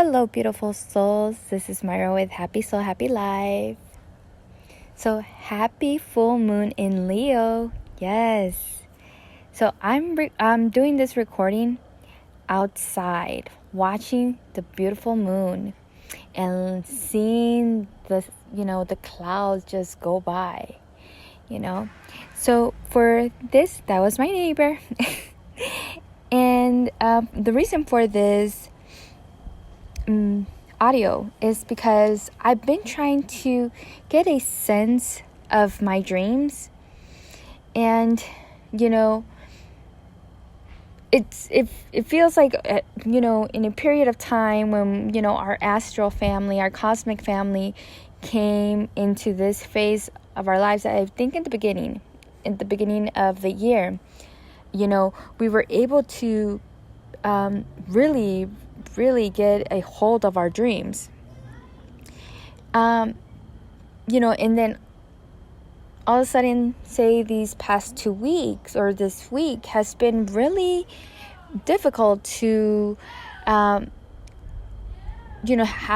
Hello, beautiful souls. This is Myra with Happy Soul, Happy Life. So, happy full moon in Leo. Yes. So, I'm doing this recording outside, watching the beautiful moon and seeing the clouds just go by, So, for this, that was my neighbor. And the reason for this audio is because I've been trying to get a sense of my dreams, and it feels like in a period of time when our astral family, our cosmic family came into this phase of our lives. I think in the beginning of the year, we were able to really get a hold of our dreams. And then all of a sudden, say these past 2 weeks or this week has been really difficult to, have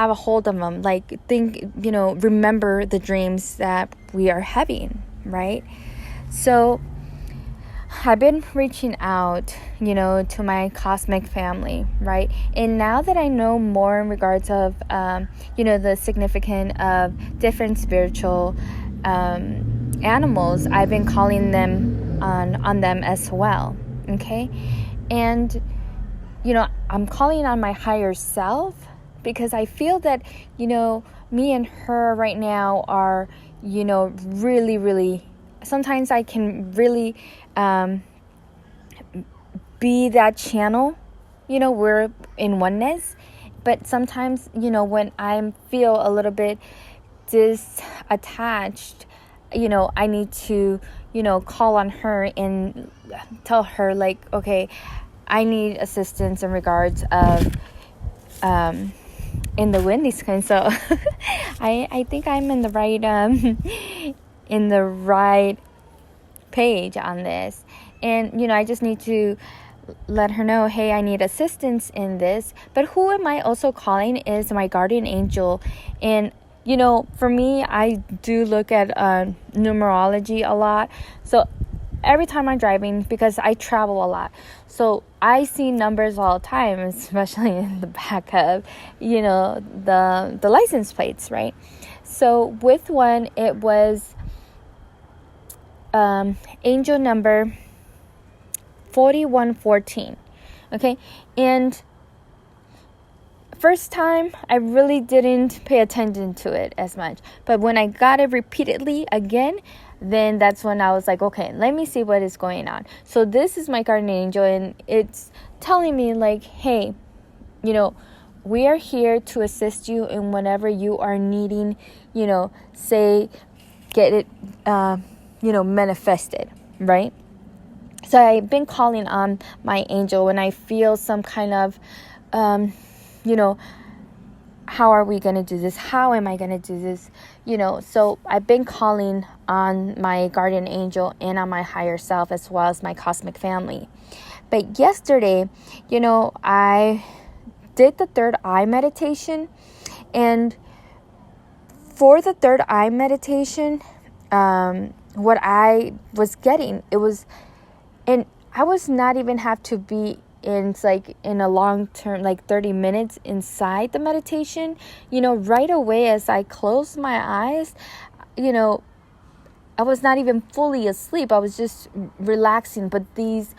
a hold of them. Like remember the dreams that we are having, right? So I've been reaching out, to my cosmic family, right? And now that I know more in regards of, the significance of different spiritual animals, I've been calling them on them as well, okay? And, I'm calling on my higher self because I feel that, me and her right now are, really, really, sometimes I can really be that channel, we're in oneness. But sometimes, when I feel a little bit disattached, I need to, call on her and tell her, like, okay, I need assistance in regards of in the windy skin. So I think I'm in the right page on this. And I just need to let her know, hey, I need assistance in this. But who am I also calling is my guardian angel. And for me, I do look at numerology a lot. So every time I'm driving, because I travel a lot, so I see numbers all the time, especially in the back of the license plates, right? So with one, it was angel number 4114. Okay, and first time I really didn't pay attention to it as much, but when I got it repeatedly again, then that's when I was like, okay, let me see what is going on. So this is my guardian angel, and it's telling me, like, hey, we are here to assist you in whenever you are needing, say, get it manifested, right? So I've been calling on my angel when I feel some kind of, how are we going to do this? How am I going to do this? So I've been calling on my guardian angel and on my higher self, as well as my cosmic family. But yesterday, I did the third eye meditation. And for the third eye meditation, what I was getting, and I was not even have to be in a long term, like 30 minutes inside the meditation. Right away as I closed my eyes, I was not even fully asleep. I was just relaxing. But these,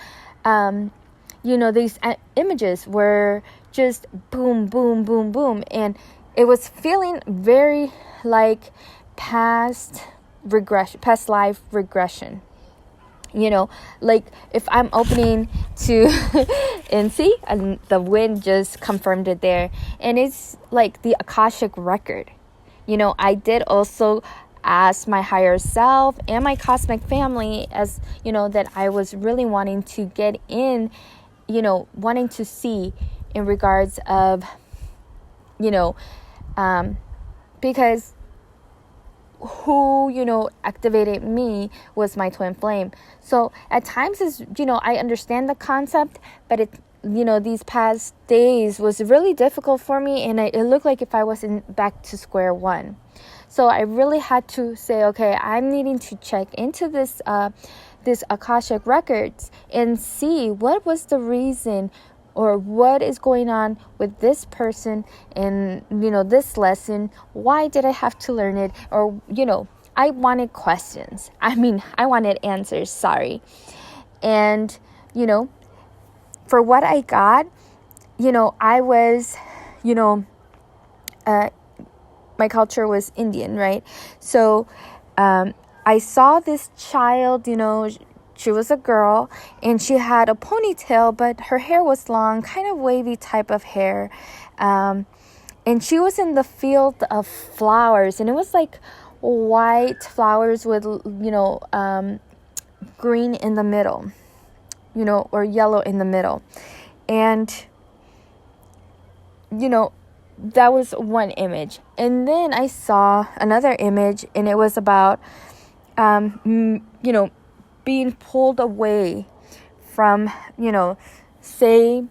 these images were just boom, boom, boom, boom. And it was feeling very like past life regression. Like if I'm opening to and see, and the wind just confirmed it there. And it's like the Akashic record. I did also ask my higher self and my cosmic family, as that I was really wanting to get in, wanting to see in regards of, because who activated me was my twin flame. So at times is I understand the concept, but these past days was really difficult for me, and it looked like if I wasn't back to square one. So I really had to say, okay, I'm needing to check into this Akashic Records and see what was the reason or what is going on with this person and, this lesson. Why did I have to learn it? Or, I wanted questions. I wanted answers, sorry. And, for what I got, I was, my culture was Indian, right? So I saw this child, she was a girl, and she had a ponytail, but her hair was long, kind of wavy type of hair. And she was in the field of flowers, and it was like white flowers with, green in the middle, or yellow in the middle. And, that was one image. And then I saw another image, and it was about, being pulled away from, say,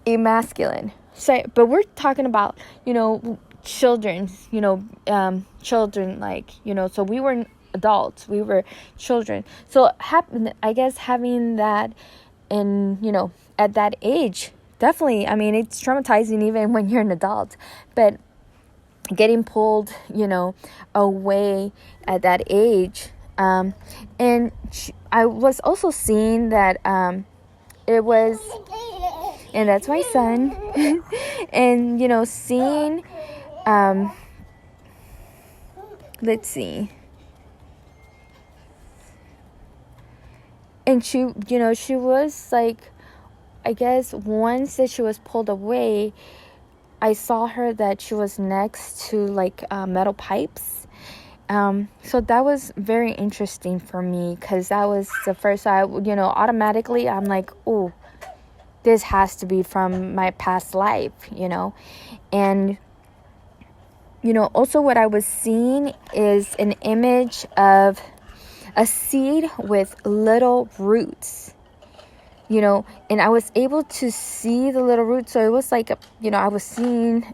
a masculine. So, but we're talking about, children, children, like, so we weren't adults, we were children. So, I guess having that in, at that age, definitely, it's traumatizing even when you're an adult. But getting pulled, away at that age. And I was also seeing that it was, and that's my son, and, seeing, let's see. And she was like, I guess once that she was pulled away, I saw her that she was next to like metal pipes. So that was very interesting for me, because that was the first automatically I'm like, oh, this has to be from my past life, and also what I was seeing is an image of a seed with little roots, and I was able to see the little roots. So it was like, I was seeing,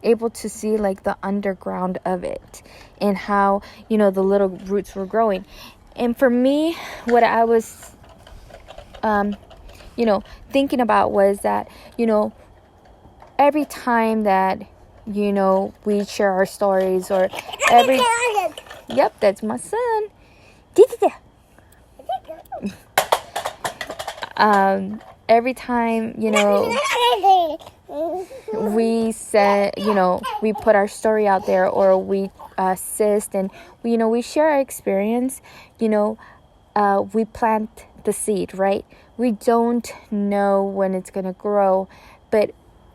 able to see like the underground of it and how, the little roots were growing. And for me, what I was, thinking about was that, every time that, we share our stories, or yep, that's my son. Every time, we said, we put our story out there, or we assist, and we share our experience, we plant the seed, right? We don't know when it's gonna grow, but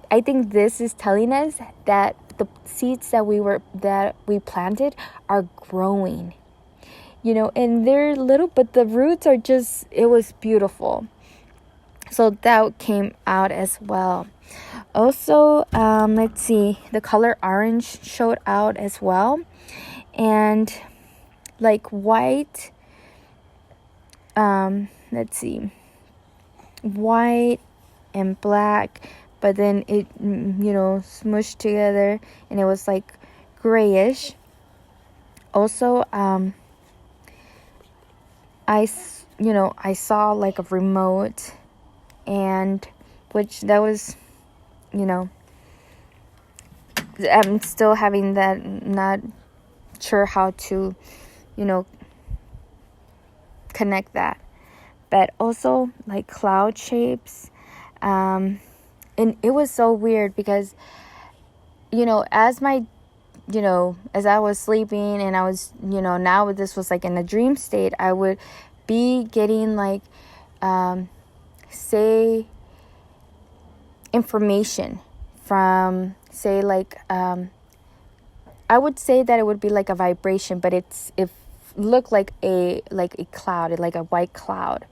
I think this is telling us that the seeds that we planted are growing, and they're little, but the roots are just, it was beautiful. So that came out as well. Also, let's see, the color orange showed out as well, and like white, let's see, white and black, but then it, smushed together, and it was like grayish. Also, I saw like a remote, and which that was, I'm still having that, not sure how to, connect that. But also like cloud shapes, and it was so weird because, as my, as I was sleeping, and I was, now this was like in a dream state, I would be getting like, say, information from, say, like, I would say that it would be like a vibration, but it looked like a cloud, like a white cloud,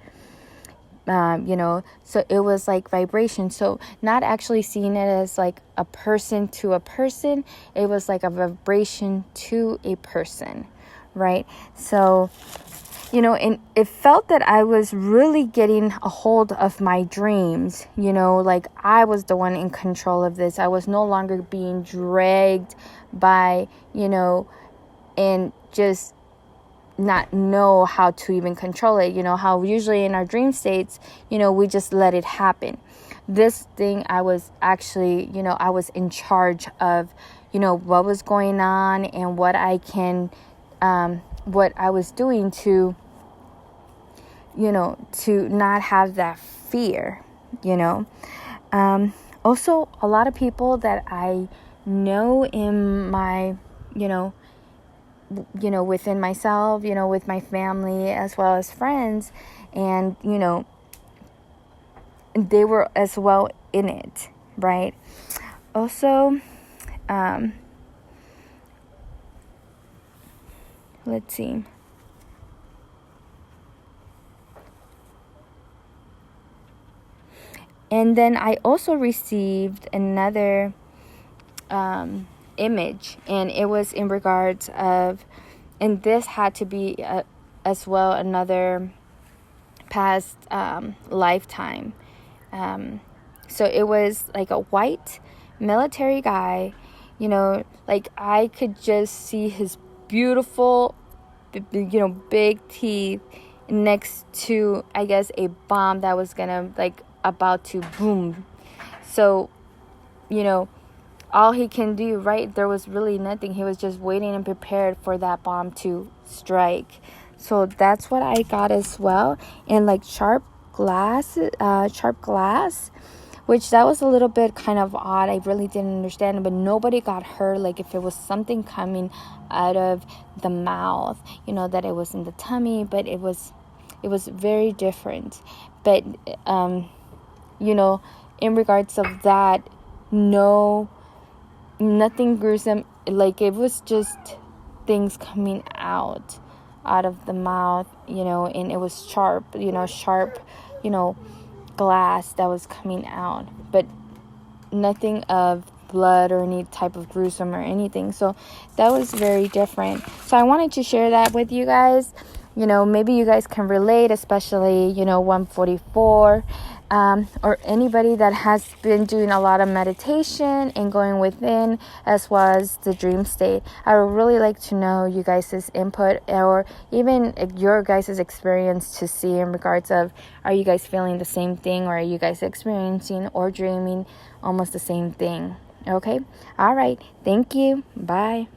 so it was like vibration. So not actually seeing it as like a person to a person, it was like a vibration to a person, right? So and it felt that I was really getting a hold of my dreams, like I was the one in control of this. I was no longer being dragged by, and just not know how to even control it. How usually in our dream states, we just let it happen. This thing, I was actually, I was in charge of, what was going on and what I was doing to, to not have that fear, Also, a lot of people that I know in my, within myself, with my family as well as friends, and, they were as well in it, right? Also, let's see. And then I also received another image, and it was in regards of, and this had to be as well another past lifetime. So it was like a white military guy, like I could just see his beautiful, big teeth next to, I guess, a bomb that was gonna about to boom. So, all he can do, right? There was really nothing. He was just waiting and prepared for that bomb to strike. So that's what I got as well. And like sharp glass, which that was a little bit kind of odd. I really didn't understand it, but nobody got hurt. Like if it was something coming out of the mouth, that it was in the tummy, but it was very different. But, in regards of that, nothing gruesome. Like it was just things coming out of the mouth, and it was sharp, glass that was coming out, but nothing of blood or any type of gruesome or anything. So that was very different. So I wanted to share that with you guys. Maybe you guys can relate, especially 144, or anybody that has been doing a lot of meditation and going within, as well as the dream state. I would really like to know you guys' input, or even your guys' experience, to see in regards of, are you guys feeling the same thing, or are you guys experiencing or dreaming almost the same thing? Okay? All right. Thank you. Bye.